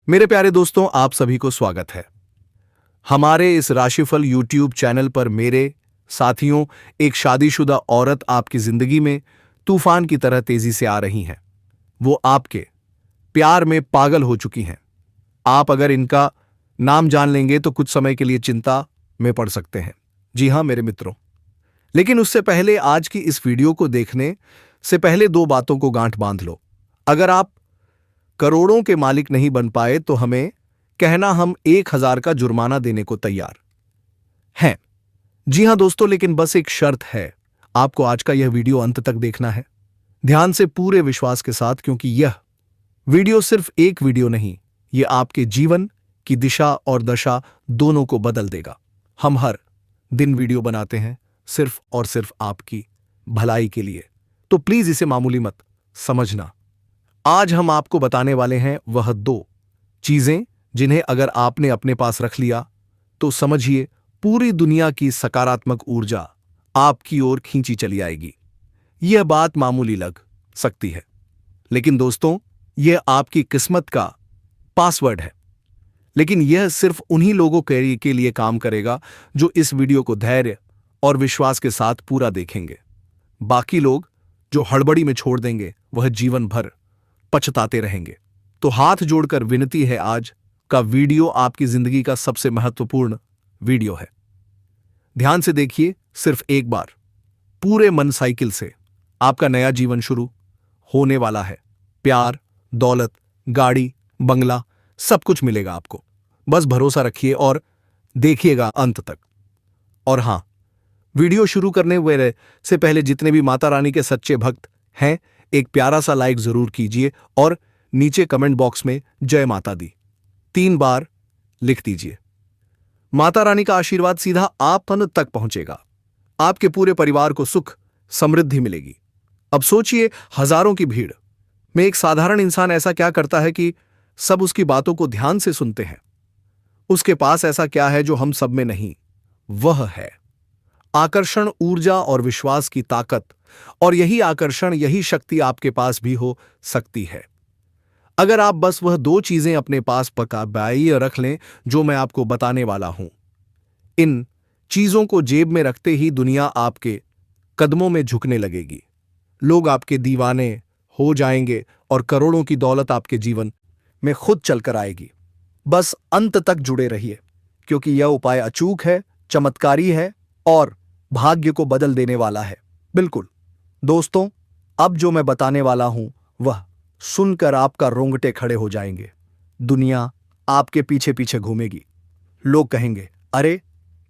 मेरे प्यारे दोस्तों, आप सभी को स्वागत है हमारे इस राशिफल यूट्यूब चैनल पर। मेरे साथियों, एक शादीशुदा औरत आपकी जिंदगी में तूफान की तरह तेजी से आ रही हैं। वो आपके प्यार में पागल हो चुकी हैं। आप अगर इनका नाम जान लेंगे तो कुछ समय के लिए चिंता में पड़ सकते हैं। जी हां मेरे मित्रों, लेकिन उससे पहले आज की इस वीडियो को देखने से पहले दो बातों को गांठ बांध लो। अगर आप करोड़ों के मालिक नहीं बन पाए तो हमें कहना, हम 1000 का जुर्माना देने को तैयार हैं। जी हां दोस्तों, लेकिन बस एक शर्त है। आपको आज का यह वीडियो अंत तक देखना है, ध्यान से, पूरे विश्वास के साथ, क्योंकि यह वीडियो सिर्फ एक वीडियो नहीं, यह आपके जीवन की दिशा और दशा दोनों को बदल देगा। हम हर दिन वीडियो बनाते हैं सिर्फ और सिर्फ आपकी भलाई के लिए, तो प्लीज इसे मामूली मत समझना। आज हम आपको बताने वाले हैं वह दो चीजें जिन्हें अगर आपने अपने पास रख लिया तो समझिए पूरी दुनिया की सकारात्मक ऊर्जा आपकी ओर खींची चली आएगी। यह बात मामूली लग सकती है, लेकिन दोस्तों, यह आपकी किस्मत का पासवर्ड है। लेकिन यह सिर्फ उन्हीं लोगों के लिए काम करेगा जो इस वीडियो को धैर्य और विश्वास के साथ पूरा देखेंगे। बाकी लोग जो हड़बड़ी में छोड़ देंगे वह जीवन भर पछताते रहेंगे। तो हाथ जोड़कर विनती है, आज का वीडियो आपकी जिंदगी का सबसे महत्वपूर्ण वीडियो है। ध्यान से देखिए, सिर्फ एक बार पूरे मन साइकिल से आपका नया जीवन शुरू होने वाला है। प्यार, दौलत, गाड़ी, बंगला, सब कुछ मिलेगा आपको। बस भरोसा रखिए और देखिएगा अंत तक। और हां, वीडियो शुरू करने से पहले जितने भी माता रानी के सच्चे भक्त हैं, एक प्यारा सा लाइक जरूर कीजिए और नीचे कमेंट बॉक्स में जय माता दी 3 बार लिख दीजिए। माता रानी का आशीर्वाद सीधा आप तक पहुंचेगा। आपके पूरे परिवार को सुख समृद्धि मिलेगी। अब सोचिए, हजारों की भीड़ में एक साधारण इंसान ऐसा क्या करता है कि सब उसकी बातों को ध्यान से सुनते हैं। उसके पास ऐसा क्या है जो हम सब में नहीं? वह है आकर्षण, ऊर्जा और विश्वास की ताकत। और यही आकर्षण, यही शक्ति आपके पास भी हो सकती है अगर आप बस वह दो चीजें अपने पास पकाए रख लें जो मैं आपको बताने वाला हूं। इन चीजों को जेब में रखते ही दुनिया आपके कदमों में झुकने लगेगी। लोग आपके दीवाने हो जाएंगे और करोड़ों की दौलत आपके जीवन में खुद चलकर आएगी। बस अंत तक जुड़े रहिए, क्योंकि यह उपाय अचूक है, चमत्कारी है और भाग्य को बदल देने वाला है। बिल्कुल दोस्तों, अब जो मैं बताने वाला हूं वह सुनकर आपका रोंगटे खड़े हो जाएंगे। दुनिया आपके पीछे पीछे घूमेगी। लोग कहेंगे, अरे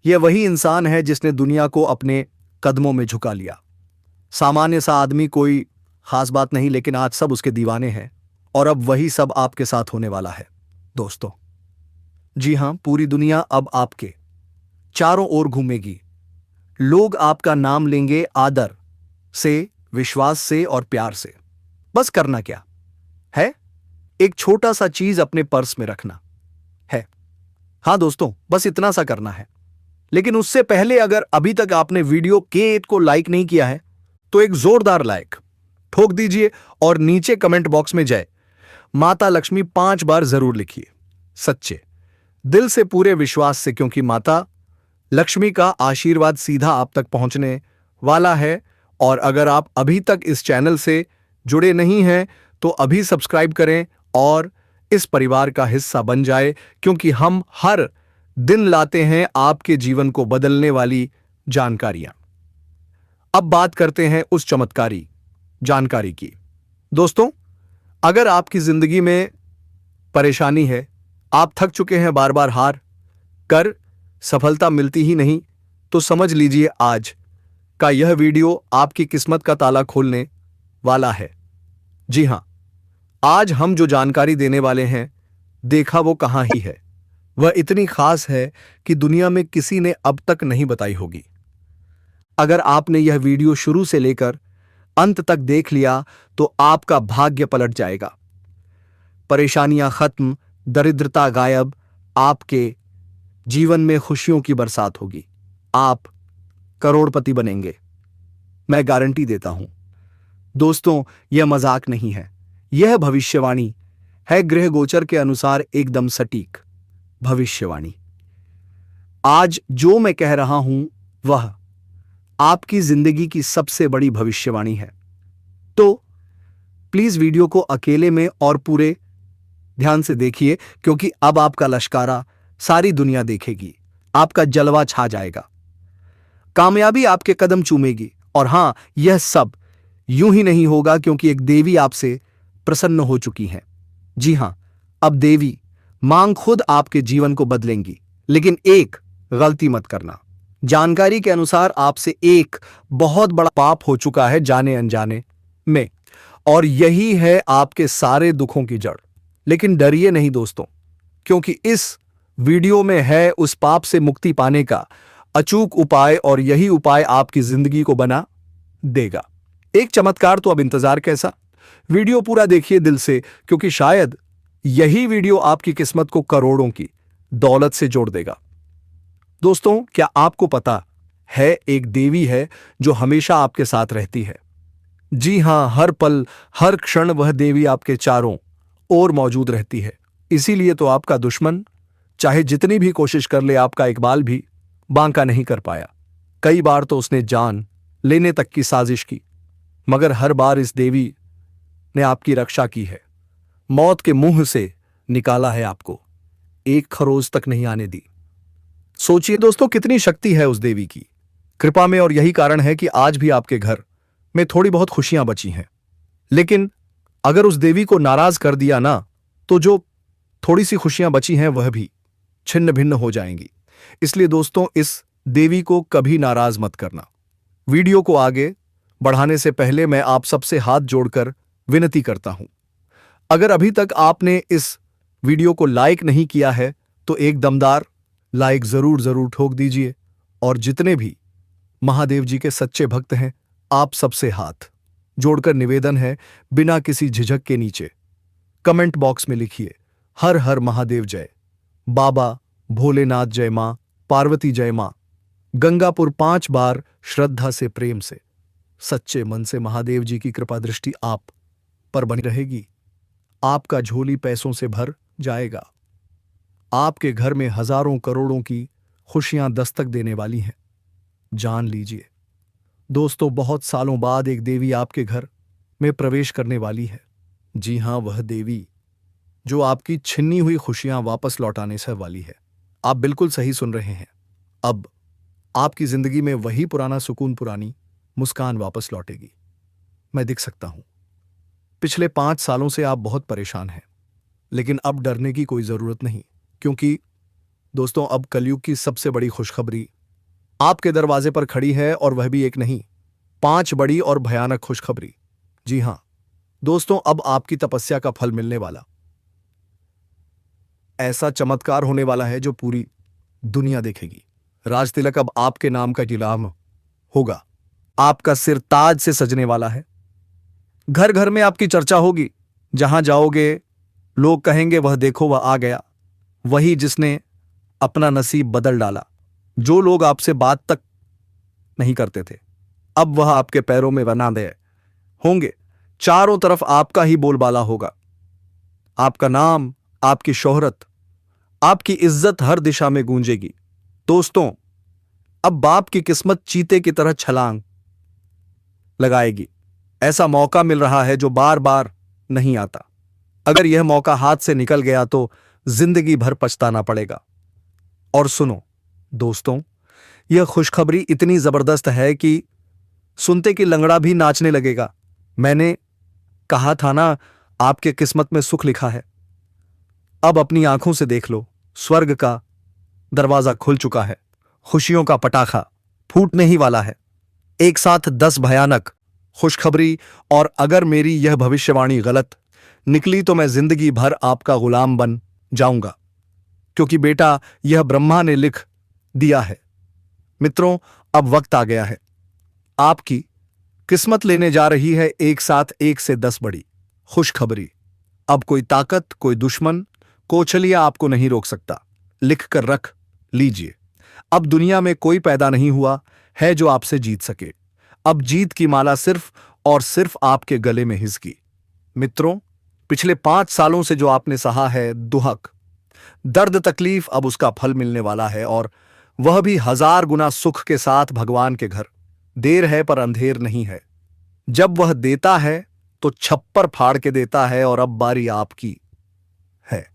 यह वही इंसान है जिसने दुनिया को अपने कदमों में झुका लिया। सामान्य सा आदमी, कोई खास बात नहीं, लेकिन आज सब उसके दीवाने हैं। और अब वही सब आपके साथ होने वाला है दोस्तों। जी हां, पूरी दुनिया अब आपके चारों ओर घूमेगी। लोग आपका नाम लेंगे आदर से, विश्वास से और प्यार से। बस करना क्या है? एक छोटा सा चीज अपने पर्स में रखना है। हां दोस्तों, बस इतना सा करना है। लेकिन उससे पहले, अगर अभी तक आपने वीडियो के को लाइक नहीं किया है तो एक जोरदार लाइक ठोक दीजिए और नीचे कमेंट बॉक्स में जय माता लक्ष्मी 5 बार जरूर लिखिए, सच्चे दिल से, पूरे विश्वास से, क्योंकि माता लक्ष्मी का आशीर्वाद सीधा आप तक पहुंचने वाला है। और अगर आप अभी तक इस चैनल से जुड़े नहीं हैं तो अभी सब्सक्राइब करें और इस परिवार का हिस्सा बन जाए, क्योंकि हम हर दिन लाते हैं आपके जीवन को बदलने वाली जानकारियां। अब बात करते हैं उस चमत्कारी जानकारी की। दोस्तों, अगर आपकी जिंदगी में परेशानी है, आप थक चुके हैं, बार बार हार कर सफलता मिलती ही नहीं, तो समझ लीजिए आज का यह वीडियो आपकी किस्मत का ताला खोलने वाला है। जी हां, आज हम जो जानकारी देने वाले हैं, देखा वो कहां ही है। वह इतनी खास है कि दुनिया में किसी ने अब तक नहीं बताई होगी। अगर आपने यह वीडियो शुरू से लेकर अंत तक देख लिया तो आपका भाग्य पलट जाएगा। परेशानियां खत्म, दरिद्रता गायब, आपके जीवन में खुशियों की बरसात होगी। आप करोड़पति बनेंगे, मैं गारंटी देता हूं। दोस्तों, यह मजाक नहीं है, यह भविष्यवाणी है गृह गोचर के अनुसार एकदम सटीक भविष्यवाणी। आज जो मैं कह रहा हूं वह आपकी जिंदगी की सबसे बड़ी भविष्यवाणी है। तो प्लीज वीडियो को अकेले में और पूरे ध्यान से देखिए, क्योंकि अब आपका लश्कारा सारी दुनिया देखेगी, आपका जलवा छा जाएगा, कामयाबी आपके कदम चूमेगी। और हां, यह सब यूं ही नहीं होगा, क्योंकि एक देवी आपसे प्रसन्न हो चुकी है। जी हां, अब देवी मांग खुद आपके जीवन को बदलेंगी। लेकिन एक गलती मत करना। जानकारी के अनुसार आपसे एक बहुत बड़ा पाप हो चुका है जाने अनजाने में, और यही है आपके सारे दुखों की जड़। लेकिन डरिए नहीं दोस्तों, क्योंकि इस वीडियो में है उस पाप से मुक्ति पाने का अचूक उपाय, और यही उपाय आपकी जिंदगी को बना देगा एक चमत्कार। तो अब इंतजार कैसा? वीडियो पूरा देखिए दिल से, क्योंकि शायद यही वीडियो आपकी किस्मत को करोड़ों की दौलत से जोड़ देगा। दोस्तों, क्या आपको पता है एक देवी है जो हमेशा आपके साथ रहती है? जी हां, हर पल हर क्षण वह देवी आपके चारों ओर मौजूद रहती है। इसीलिए तो आपका दुश्मन चाहे जितनी भी कोशिश कर ले, आपका एक बाल भी बांका नहीं कर पाया। कई बार तो उसने जान लेने तक की साजिश की, मगर हर बार इस देवी ने आपकी रक्षा की है। मौत के मुंह से निकाला है आपको, एक खरोज तक नहीं आने दी। सोचिए दोस्तों, कितनी शक्ति है उस देवी की कृपा में, और यही कारण है कि आज भी आपके घर में थोड़ी बहुत खुशियां बची हैं। लेकिन अगर उस देवी को नाराज कर दिया ना, तो जो थोड़ी सी खुशियां बची हैं वह भी छिन्न भिन्न हो जाएंगी। इसलिए दोस्तों, इस देवी को कभी नाराज मत करना। वीडियो को आगे बढ़ाने से पहले मैं आप सबसे हाथ जोड़कर विनती करता हूं, अगर अभी तक आपने इस वीडियो को लाइक नहीं किया है तो एक दमदार लाइक जरूर ठोक दीजिए। और जितने भी महादेव जी के सच्चे भक्त हैं, आप सबसे हाथ जोड़कर निवेदन है, बिना किसी झिझक के नीचे कमेंट बॉक्स में लिखिए हर हर महादेव जय, बाबा भोलेनाथ जय, मां पार्वती जय, मां गंगापुर 5 बार श्रद्धा से प्रेम से सच्चे मन से महादेव जी की कृपा दृष्टि आप पर बनी रहेगी। आपका झोली पैसों से भर जाएगा। आपके घर में हजारों करोड़ों की खुशियां दस्तक देने वाली हैं। जान लीजिए दोस्तों, बहुत सालों बाद एक देवी आपके घर में प्रवेश करने वाली है। जी हां, वह देवी जो आपकी छिन्नी हुई खुशियां वापस लौटाने से वाली है। आप बिल्कुल सही सुन रहे हैं। अब आपकी जिंदगी में वही पुराना सुकून, पुरानी मुस्कान वापस लौटेगी। मैं दिख सकता हूं। पिछले 5 सालों से आप बहुत परेशान हैं, लेकिन अब डरने की कोई जरूरत नहीं, क्योंकि दोस्तों, अब कलयुग की सबसे बड़ी खुशखबरी आपके दरवाजे पर खड़ी है, और वह भी एक नहीं, 5 बड़ी और भयानक खुशखबरी। जी हां दोस्तों, अब आपकी तपस्या का फल मिलने वाला ऐसा चमत्कार होने वाला है जो पूरी दुनिया देखेगी। राज तिलक अब आपके नाम का नीलाम होगा। आपका सिर ताज से सजने वाला है। घर घर में आपकी चर्चा होगी। जहां जाओगे लोग कहेंगे, वह देखो वह आ गया, वही जिसने अपना नसीब बदल डाला। जो लोग आपसे बात तक नहीं करते थे, अब वह आपके पैरों में बना दे होंगे। चारों तरफ आपका ही बोलबाला होगा। आपका नाम, आपकी शोहरत, आपकी इज्जत हर दिशा में गूंजेगी। दोस्तों, अब बाप की किस्मत चीते की तरह छलांग लगाएगी। ऐसा मौका मिल रहा है जो बार बार नहीं आता। अगर यह मौका हाथ से निकल गया तो जिंदगी भर पछताना पड़ेगा। और सुनो दोस्तों, यह खुशखबरी इतनी जबरदस्त है कि सुनते कि लंगड़ा भी नाचने लगेगा। मैंने कहा था ना, आपके किस्मत में सुख लिखा है। अब अपनी आंखों से देख लो, स्वर्ग का दरवाजा खुल चुका है। खुशियों का पटाखा फूटने ही वाला है। एक साथ 10 भयानक खुशखबरी, और अगर मेरी यह भविष्यवाणी गलत निकली तो मैं जिंदगी भर आपका गुलाम बन जाऊंगा, क्योंकि बेटा यह ब्रह्मा ने लिख दिया है। मित्रों, अब वक्त आ गया है। आपकी किस्मत लेने जा रही है एक साथ 1 से 10 बड़ी खुशखबरी। अब कोई ताकत, कोई दुश्मन, कोचलिया आपको नहीं रोक सकता। लिख कर रख लीजिए, अब दुनिया में कोई पैदा नहीं हुआ है जो आपसे जीत सके। अब जीत की माला सिर्फ और सिर्फ आपके गले में हिसकी। मित्रों, पिछले 5 सालों से जो आपने सहा है दुहक, दर्द, तकलीफ, अब उसका फल मिलने वाला है, और वह भी 1000 गुना सुख के साथ भगवान के घर। देर है पर अंधेर नहीं है। जब वह देता है तो छप्पर फाड़ के देता है, और अब बारी आपकी है।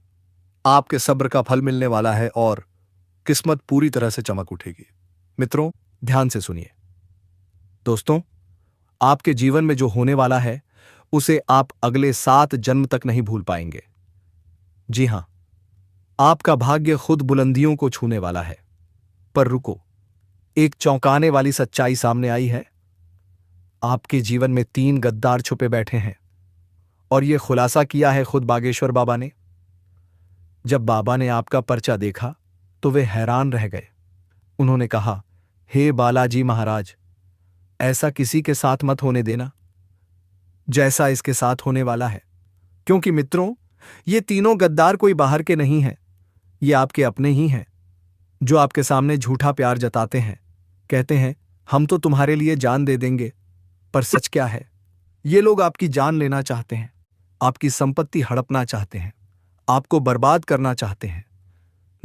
आपके सब्र का फल मिलने वाला है और किस्मत पूरी तरह से चमक उठेगी। मित्रों, ध्यान से सुनिए। दोस्तों, आपके जीवन में जो होने वाला है उसे आप अगले 7 जन्म तक नहीं भूल पाएंगे। जी हां, आपका भाग्य खुद बुलंदियों को छूने वाला है। पर रुको, एक चौंकाने वाली सच्चाई सामने आई है। आपके जीवन में 3 गद्दार छुपे बैठे हैं, और यह खुलासा किया है खुद बागेश्वर बाबा ने। जब बाबा ने आपका पर्चा देखा तो वे हैरान रह गए। उन्होंने कहा, हे बालाजी महाराज, ऐसा किसी के साथ मत होने देना जैसा इसके साथ होने वाला है। क्योंकि मित्रों, ये तीनों गद्दार कोई बाहर के नहीं हैं, ये आपके अपने ही हैं, जो आपके सामने झूठा प्यार जताते हैं। कहते हैं, हम तो तुम्हारे लिए जान दे देंगे, पर सच क्या है? ये लोग आपकी जान लेना चाहते हैं, आपकी संपत्ति हड़पना चाहते हैं, आपको बर्बाद करना चाहते हैं।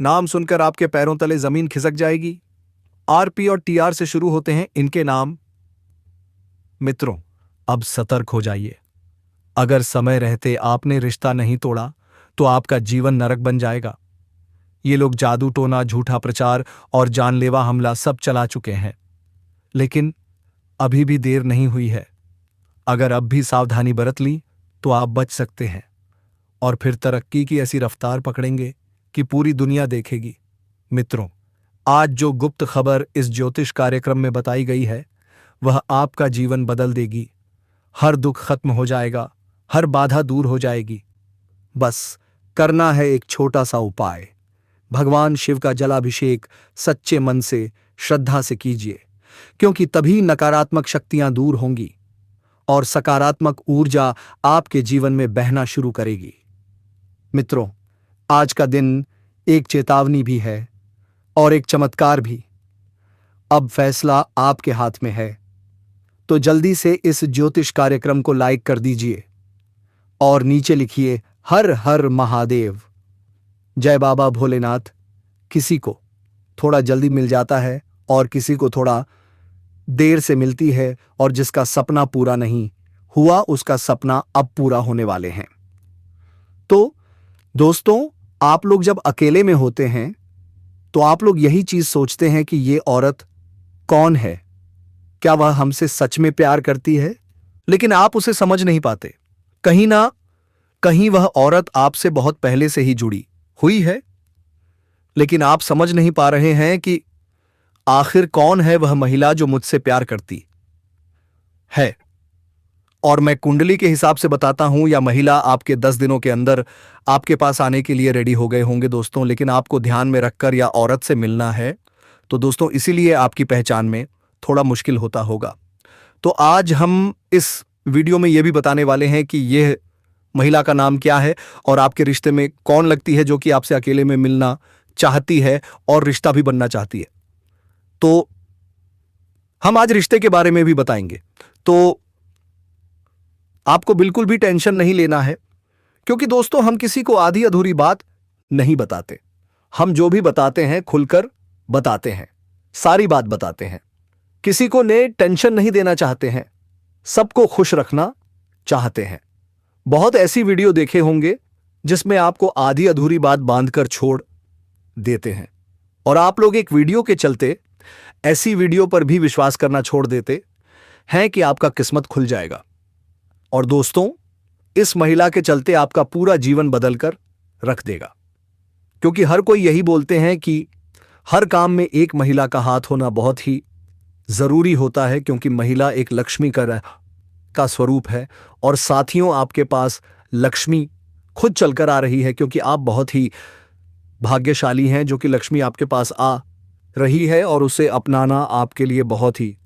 नाम सुनकर आपके पैरों तले जमीन खिसक जाएगी। आरपी और टीआर से शुरू होते हैं इनके नाम। मित्रों, अब सतर्क हो जाइए। अगर समय रहते आपने रिश्ता नहीं तोड़ा तो आपका जीवन नरक बन जाएगा। ये लोग जादू टोना, झूठा प्रचार और जानलेवा हमला सब चला चुके हैं, लेकिन अभी भी देर नहीं हुई है। अगर अब भी सावधानी बरत ली तो आप बच सकते हैं, और फिर तरक्की की ऐसी रफ्तार पकड़ेंगे कि पूरी दुनिया देखेगी। मित्रों, आज जो गुप्त खबर इस ज्योतिष कार्यक्रम में बताई गई है वह आपका जीवन बदल देगी। हर दुख खत्म हो जाएगा, हर बाधा दूर हो जाएगी। बस करना है एक छोटा सा उपाय। भगवान शिव का जलाभिषेक सच्चे मन से, श्रद्धा से कीजिए, क्योंकि तभी नकारात्मक शक्तियां दूर होंगी और सकारात्मक ऊर्जा आपके जीवन में बहना शुरू करेगी। मित्रों, आज का दिन एक चेतावनी भी है और एक चमत्कार भी। अब फैसला आपके हाथ में है, तो जल्दी से इस ज्योतिष कार्यक्रम को लाइक कर दीजिए और नीचे लिखिए हर हर महादेव, जय बाबा भोलेनाथ। किसी को थोड़ा जल्दी मिल जाता है और किसी को थोड़ा देर से मिलती है, और जिसका सपना पूरा नहीं हुआ उसका सपना अब पूरा होने वाले हैं। तो दोस्तों, आप लोग जब अकेले में होते हैं तो आप लोग यही चीज सोचते हैं कि ये औरत कौन है, क्या वह हमसे सच में प्यार करती है? लेकिन आप उसे समझ नहीं पाते। कहीं ना कहीं वह औरत आपसे बहुत पहले से ही जुड़ी हुई है, लेकिन आप समझ नहीं पा रहे हैं कि आखिर कौन है वह महिला जो मुझसे प्यार करती है। और मैं कुंडली के हिसाब से बताता हूं, या महिला आपके 10 दिनों के अंदर आपके पास आने के लिए रेडी हो गए होंगे दोस्तों, लेकिन आपको ध्यान में रखकर या औरत से मिलना है, तो दोस्तों इसीलिए आपकी पहचान में थोड़ा मुश्किल होता होगा। तो आज हम इस वीडियो में यह भी बताने वाले हैं कि यह महिला का नाम क्या है और आपके रिश्ते में कौन लगती है जो कि आपसे अकेले में मिलना चाहती है और रिश्ता भी बनना चाहती है। तो हम आज रिश्ते के बारे में भी बताएंगे। तो आपको बिल्कुल भी टेंशन नहीं लेना है, क्योंकि दोस्तों हम किसी को आधी अधूरी बात नहीं बताते। हम जो भी बताते हैं खुलकर बताते हैं, सारी बात बताते हैं। किसी को ने टेंशन नहीं देना चाहते हैं, सबको खुश रखना चाहते हैं। बहुत ऐसी वीडियो देखे होंगे जिसमें आपको आधी अधूरी बात बांधकर छोड़ देते हैं, और आप लोग एक वीडियो के चलते ऐसी वीडियो पर भी विश्वास करना छोड़ देते हैं कि आपका किस्मत खुल जाएगा। और दोस्तों, इस महिला के चलते आपका पूरा जीवन बदलकर रख देगा, क्योंकि हर कोई यही बोलते हैं कि हर काम में एक महिला का हाथ होना बहुत ही जरूरी होता है, क्योंकि महिला एक लक्ष्मी का स्वरूप है। और साथियों, आपके पास लक्ष्मी खुद चलकर आ रही है, क्योंकि आप बहुत ही भाग्यशाली हैं जो कि लक्ष्मी आपके पास आ रही है, और उसे अपनाना आपके लिए बहुत ही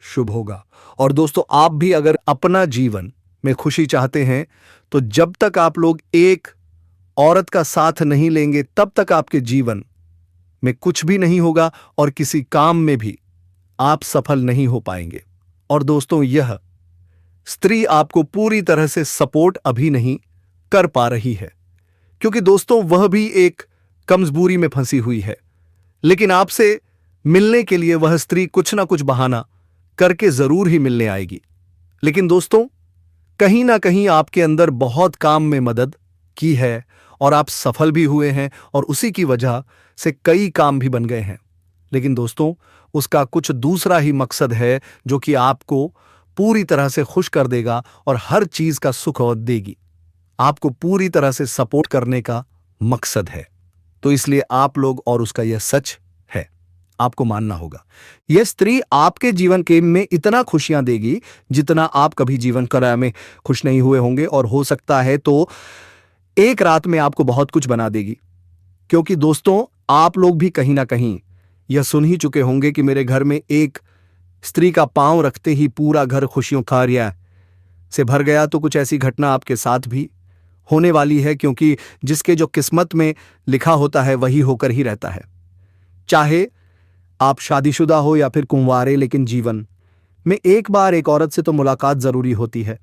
शुभ होगा। और दोस्तों, आप भी अगर अपना जीवन में खुशी चाहते हैं तो जब तक आप लोग एक औरत का साथ नहीं लेंगे तब तक आपके जीवन में कुछ भी नहीं होगा और किसी काम में भी आप सफल नहीं हो पाएंगे। और दोस्तों, यह स्त्री आपको पूरी तरह से सपोर्ट अभी नहीं कर पा रही है, क्योंकि दोस्तों वह भी एक कमजोरी में फंसी हुई है। लेकिन आपसे मिलने के लिए वह स्त्री कुछ ना कुछ बहाना करके जरूर ही मिलने आएगी। लेकिन दोस्तों, कहीं ना कहीं आपके अंदर बहुत काम में मदद की है और आप सफल भी हुए हैं और उसी की वजह से कई काम भी बन गए हैं। लेकिन दोस्तों, उसका कुछ दूसरा ही मकसद है जो कि आपको पूरी तरह से खुश कर देगा और हर चीज का सुख और देगी। आपको पूरी तरह से सपोर्ट करने का मकसद है। तो इसलिए आप लोग, और उसका यह सच है, आपको मानना होगा। यह स्त्री आपके जीवन के में इतना खुशियां देगी जितना आप कभी जीवन कला में खुश नहीं हुए होंगे, और हो सकता है तो एक रात में आपको बहुत कुछ बना देगी। क्योंकि दोस्तों, आप लोग भी कहीं ना कहीं यह सुन ही चुके होंगे कि मेरे घर में एक स्त्री का पांव रखते ही पूरा घर खुशियों कार्य से भर गया। तो कुछ ऐसी घटना आपके साथ भी होने वाली है, क्योंकि जिसके जो किस्मत में लिखा होता है वही होकर ही रहता है। चाहे आप शादीशुदा हो या फिर कुंवारे, लेकिन जीवन में एक बार एक औरत से तो मुलाकात जरूरी होती है।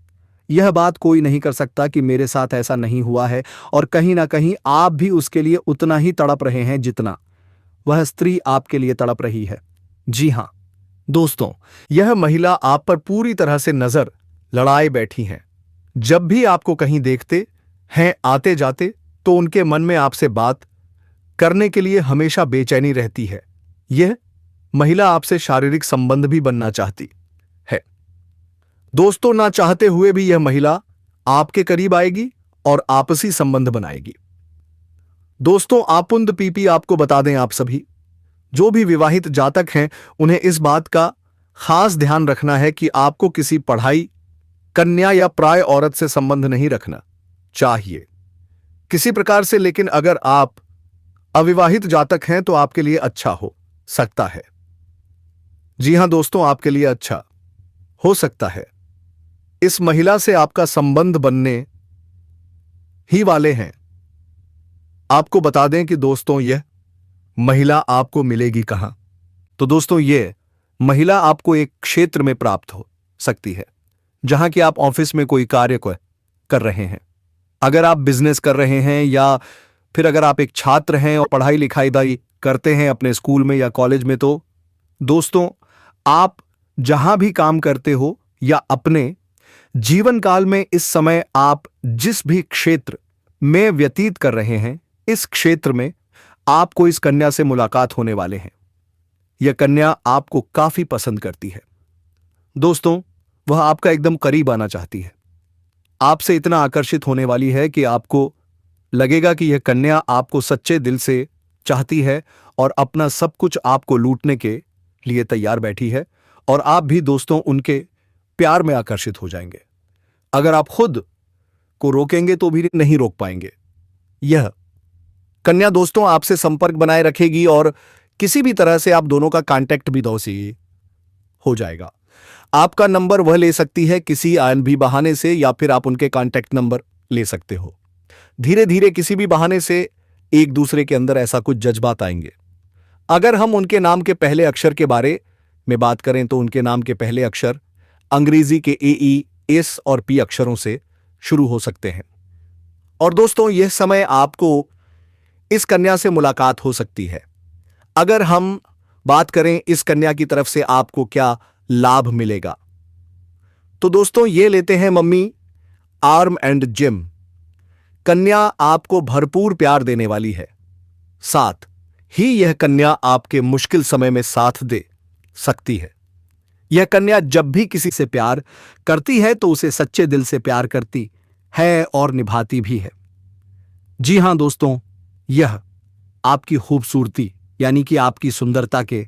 यह बात कोई नहीं कर सकता कि मेरे साथ ऐसा नहीं हुआ है, और कहीं ना कहीं आप भी उसके लिए उतना ही तड़प रहे हैं जितना वह स्त्री आपके लिए तड़प रही है। जी हां दोस्तों, यह महिला आप पर पूरी तरह से नजर लड़ाए बैठी हैं। जब भी आपको कहीं देखते हैं आते जाते, तो उनके मन में आपसे बात करने के लिए हमेशा बेचैनी रहती है। यह महिला आपसे शारीरिक संबंध भी बनना चाहती है। दोस्तों, ना चाहते हुए भी यह महिला आपके करीब आएगी और आपसी संबंध बनाएगी। दोस्तों, आपुंद पीपी आपको बता दें, आप सभी जो भी विवाहित जातक हैं उन्हें इस बात का खास ध्यान रखना है कि आपको किसी पढ़ाई कन्या या प्राय औरत से संबंध नहीं रखना चाहिए किसी प्रकार से। लेकिन अगर आप अविवाहित जातक हैं तो आपके लिए अच्छा हो सकता है। जी हां दोस्तों, आपके लिए अच्छा हो सकता है। इस महिला से आपका संबंध बनने ही वाले हैं। आपको बता दें कि दोस्तों, यह महिला आपको मिलेगी कहां? तो दोस्तों, यह महिला आपको एक क्षेत्र में प्राप्त हो सकती है जहां कि आप ऑफिस में कोई कार्य कर रहे हैं। अगर आप बिजनेस कर रहे हैं, या फिर अगर आप एक छात्र हैं और पढ़ाई लिखाई करते हैं अपने स्कूल में या कॉलेज में, तो दोस्तों, आप जहां भी काम करते हो या अपने जीवन काल में इस समय आप जिस भी क्षेत्र में व्यतीत कर रहे हैं, इस क्षेत्र में आपको इस कन्या से मुलाकात होने वाले हैं। यह कन्या आपको काफी पसंद करती है। दोस्तों, वह आपका एकदम करीब आना चाहती है। आपसे इतना आकर्षित होने वाली है कि आपको लगेगा कि यह कन्या आपको सच्चे दिल से चाहती है और अपना सब कुछ आपको लूटने के लिए तैयार बैठी है। और आप भी दोस्तों उनके प्यार में आकर्षित हो जाएंगे। अगर आप खुद को रोकेंगे तो भी नहीं रोक पाएंगे। यह कन्या दोस्तों आपसे संपर्क बनाए रखेगी और किसी भी तरह से आप दोनों का कांटेक्ट भी दोस्त हो जाएगा। आपका नंबर वह ले सकती है किसी आन भी बहाने से, या फिर आप उनके कांटेक्ट नंबर ले सकते हो। धीरे धीरे किसी भी बहाने से एक दूसरे के अंदर ऐसा कुछ जज्बात आएंगे। अगर हम उनके नाम के पहले अक्षर के बारे में बात करें तो उनके नाम के पहले अक्षर अंग्रेजी के ए, एस और पी अक्षरों से शुरू हो सकते हैं। और दोस्तों, यह समय आपको इस कन्या से मुलाकात हो सकती है। अगर हम बात करें इस कन्या की तरफ से आपको क्या लाभ मिलेगा, तो दोस्तों ये लेते हैं मम्मी आर्म एंड जिम। कन्या आपको भरपूर प्यार देने वाली है, साथ ही यह कन्या आपके मुश्किल समय में साथ दे सकती है। यह कन्या जब भी किसी से प्यार करती है तो उसे सच्चे दिल से प्यार करती है और निभाती भी है। जी हां दोस्तों, यह आपकी खूबसूरती यानी कि आपकी सुंदरता के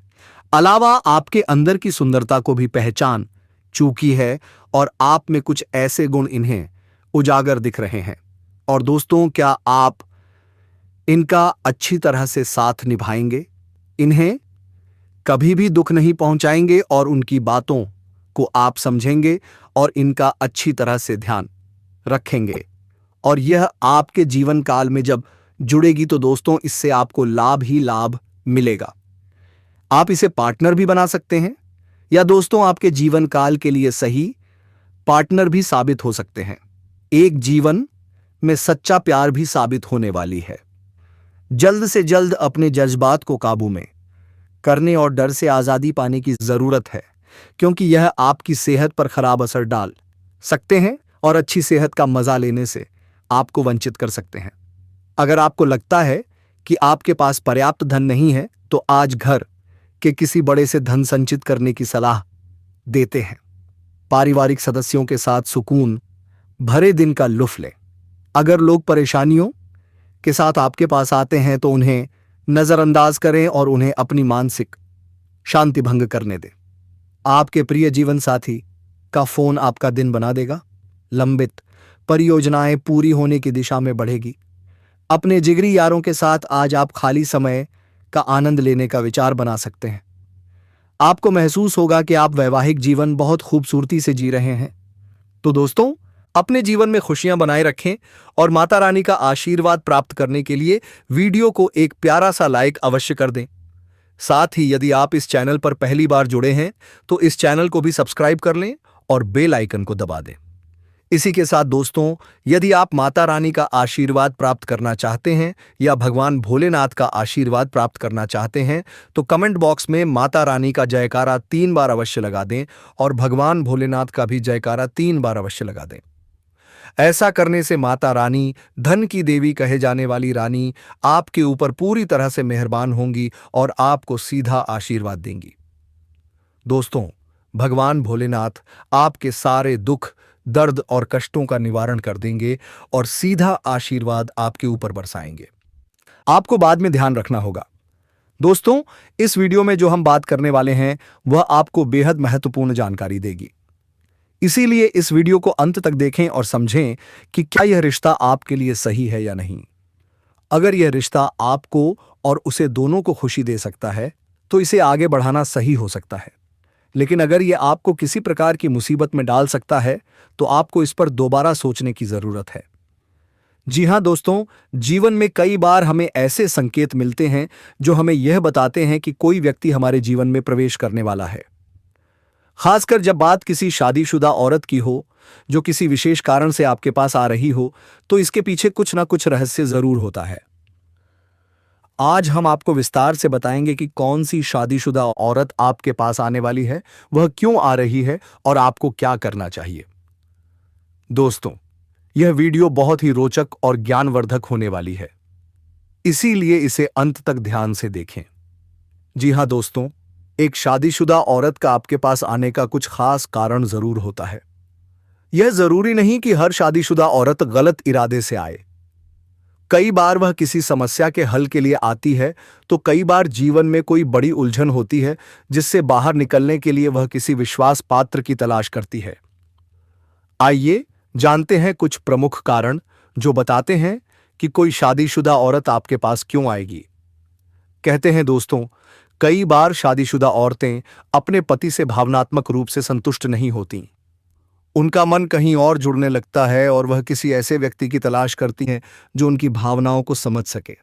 अलावा आपके अंदर की सुंदरता को भी पहचान चुकी है और आप में कुछ ऐसे गुण इन्हें उजागर दिख रहे हैं। और दोस्तों, क्या आप इनका अच्छी तरह से साथ निभाएंगे, इन्हें कभी भी दुख नहीं पहुंचाएंगे और उनकी बातों को आप समझेंगे और इनका अच्छी तरह से ध्यान रखेंगे। और यह आपके जीवन काल में जब जुड़ेगी तो दोस्तों इससे आपको लाभ ही लाभ मिलेगा। आप इसे पार्टनर भी बना सकते हैं या दोस्तों आपके जीवन काल के लिए सही पार्टनर भी साबित हो सकते हैं। एक जीवन में सच्चा प्यार भी साबित होने वाली है। जल्द से जल्द अपने जज्बात को काबू में करने और डर से आज़ादी पाने की ज़रूरत है, क्योंकि यह आपकी सेहत पर खराब असर डाल सकते हैं और अच्छी सेहत का मज़ा लेने से आपको वंचित कर सकते हैं। अगर आपको लगता है कि आपके पास पर्याप्त धन नहीं है, तो आज घर के किसी बड़े से धन संचित करने की सलाह देते हैं। पारिवारिक सदस्यों के साथ सुकून भरे दिन का लुत्फ लें। अगर लोग परेशानियों के साथ आपके पास आते हैं तो उन्हें नजरअंदाज करें और उन्हें अपनी मानसिक शांति भंग करने दें। आपके प्रिय जीवन साथी का फोन आपका दिन बना देगा। लंबित परियोजनाएं पूरी होने की दिशा में बढ़ेगी। अपने जिगरी यारों के साथ आज आप खाली समय का आनंद लेने का विचार बना सकते हैं। आपको महसूस होगा कि आप वैवाहिक जीवन बहुत खूबसूरती से जी रहे हैं। तो दोस्तों, अपने जीवन में खुशियां बनाए रखें और माता रानी का आशीर्वाद प्राप्त करने के लिए वीडियो को एक प्यारा सा लाइक अवश्य कर दें। साथ ही यदि आप इस चैनल पर पहली बार जुड़े हैं तो इस चैनल को भी सब्सक्राइब कर लें और बेल आइकन को दबा दें। इसी के साथ दोस्तों, यदि आप माता रानी का आशीर्वाद प्राप्त करना चाहते हैं या भगवान भोलेनाथ का आशीर्वाद प्राप्त करना चाहते हैं तो कमेंट बॉक्स में माता रानी का जयकारा 3 बार अवश्य लगा दें और भगवान भोलेनाथ का भी जयकारा 3 बार अवश्य लगा दें। ऐसा करने से माता रानी, धन की देवी कहे जाने वाली रानी, आपके ऊपर पूरी तरह से मेहरबान होंगी और आपको सीधा आशीर्वाद देंगी। दोस्तों, भगवान भोलेनाथ आपके सारे दुख, दर्द और कष्टों का निवारण कर देंगे और सीधा आशीर्वाद आपके ऊपर बरसाएंगे। आपको बाद में ध्यान रखना होगा दोस्तों, इस वीडियो में जो हम बात करने वाले हैं वह आपको बेहद महत्वपूर्ण जानकारी देगी। इसीलिए इस वीडियो को अंत तक देखें और समझें कि क्या यह रिश्ता आपके लिए सही है या नहीं। अगर यह रिश्ता आपको और उसे दोनों को खुशी दे सकता है तो इसे आगे बढ़ाना सही हो सकता है, लेकिन अगर यह आपको किसी प्रकार की मुसीबत में डाल सकता है तो आपको इस पर दोबारा सोचने की जरूरत है। जी हां दोस्तों, जीवन में कई बार हमें ऐसे संकेत मिलते हैं जो हमें यह बताते हैं कि कोई व्यक्ति हमारे जीवन में प्रवेश करने वाला है। खासकर जब बात किसी शादीशुदा औरत की हो जो किसी विशेष कारण से आपके पास आ रही हो, तो इसके पीछे कुछ ना कुछ रहस्य जरूर होता है। आज हम आपको विस्तार से बताएंगे कि कौन सी शादीशुदा औरत आपके पास आने वाली है, वह क्यों आ रही है और आपको क्या करना चाहिए। दोस्तों, यह वीडियो बहुत ही रोचक और ज्ञानवर्धक होने वाली है, इसीलिए इसे अंत तक ध्यान से देखें। जी हां दोस्तों, एक शादीशुदा औरत का आपके पास आने का कुछ खास कारण जरूर होता है। यह जरूरी नहीं कि हर शादीशुदा औरत गलत इरादे से आए। कई बार वह किसी समस्या के हल के लिए आती है, तो कई बार जीवन में कोई बड़ी उलझन होती है जिससे बाहर निकलने के लिए वह किसी विश्वास पात्र की तलाश करती है। आइए जानते हैं कुछ प्रमुख कारण जो बताते हैं कि कोई शादीशुदा औरत आपके पास क्यों आएगी। कहते हैं दोस्तों, कई बार शादीशुदा औरतें अपने पति से भावनात्मक रूप से संतुष्ट नहीं होती। उनका मन कहीं और जुड़ने लगता है और वह किसी ऐसे व्यक्ति की तलाश करती हैं जो उनकी भावनाओं को समझ सके।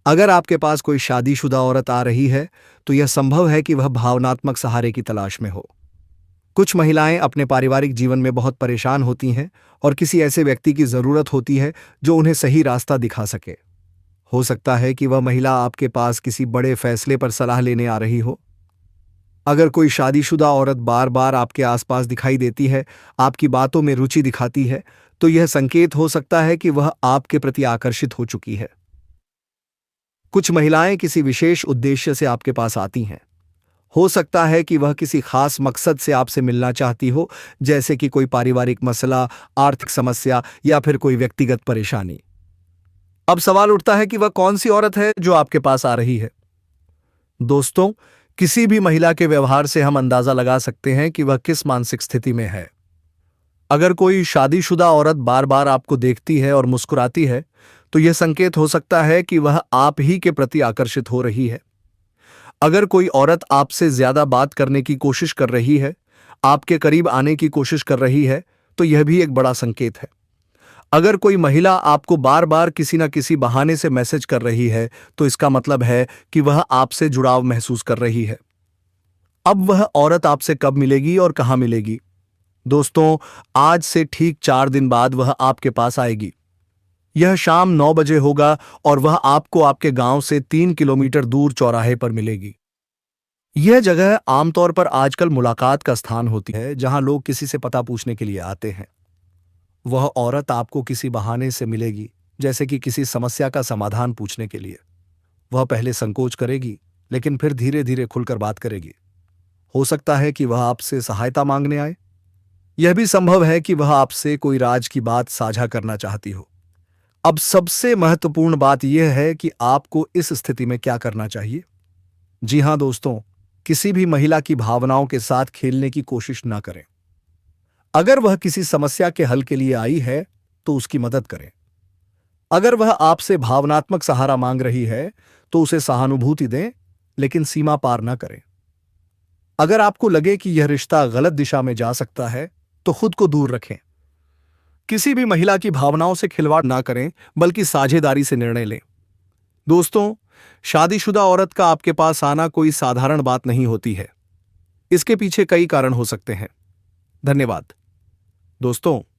अगर आपके पास कोई शादीशुदा औरत आ रही है तो यह संभव है कि वह भावनात्मक सहारे की तलाश में हो। कुछ महिलाएं अपने पारिवारिक जीवन में बहुत परेशान होती हैं और किसी ऐसे व्यक्ति की जरूरत होती है जो उन्हें सही रास्ता दिखा सके। हो सकता है कि वह महिला आपके पास किसी बड़े फैसले पर सलाह लेने आ रही हो। अगर कोई शादीशुदा औरत बार बार आपके आसपास दिखाई देती है, आपकी बातों में रुचि दिखाती है, तो यह संकेत हो सकता है कि वह आपके प्रति आकर्षित हो चुकी है। कुछ महिलाएं किसी विशेष उद्देश्य से आपके पास आती हैं। हो सकता है कि वह किसी खास मकसद से आपसे मिलना चाहती हो, जैसे कि कोई पारिवारिक मसला, आर्थिक समस्या या फिर कोई व्यक्तिगत परेशानी। अब सवाल उठता है कि वह कौन सी औरत है जो आपके पास आ रही है। दोस्तों, किसी भी महिला के व्यवहार से हम अंदाजा लगा सकते हैं कि वह किस मानसिक स्थिति में है। अगर कोई शादीशुदा औरत बार बार आपको देखती है और मुस्कुराती है, तो यह संकेत हो सकता है कि वह आप ही के प्रति आकर्षित हो रही है। अगर कोई औरत आपसे ज्यादा बात करने की कोशिश कर रही है, आपके करीब आने की कोशिश कर रही है, तो यह भी एक बड़ा संकेत है। अगर कोई महिला आपको बार बार किसी न किसी बहाने से मैसेज कर रही है, तो इसका मतलब है कि वह आपसे जुड़ाव महसूस कर रही है। अब वह औरत आपसे कब मिलेगी और कहां मिलेगी? दोस्तों, आज से ठीक 4 दिन बाद वह आपके पास आएगी। यह शाम 9 बजे होगा और वह आपको आपके गांव से 3 किलोमीटर दूर चौराहे पर मिलेगी। यह जगह आमतौर पर आजकल मुलाकात का स्थान होती है, जहां लोग किसी से पता पूछने के लिए आते हैं। वह औरत आपको किसी बहाने से मिलेगी, जैसे कि किसी समस्या का समाधान पूछने के लिए। वह पहले संकोच करेगी, लेकिन फिर धीरे धीरे खुलकर बात करेगी। हो सकता है कि वह आपसे सहायता मांगने आए। यह भी संभव है कि वह आपसे कोई राज की बात साझा करना चाहती हो। अब सबसे महत्वपूर्ण बात यह है कि आपको इस स्थिति में क्या करना चाहिए। जी हां दोस्तों, किसी भी महिला की भावनाओं के साथ खेलने की कोशिश न करें। अगर वह किसी समस्या के हल के लिए आई है, तो उसकी मदद करें। अगर वह आपसे भावनात्मक सहारा मांग रही है, तो उसे सहानुभूति दें, लेकिन सीमा पार न करें। अगर आपको लगे कि यह रिश्ता गलत दिशा में जा सकता है, तो खुद को दूर रखें। किसी भी महिला की भावनाओं से खिलवाड़ ना करें, बल्कि साझेदारी से निर्णय लें। दोस्तों, शादीशुदा औरत का आपके पास आना कोई साधारण बात नहीं होती है। इसके पीछे कई कारण हो सकते हैं। धन्यवाद दोस्तों।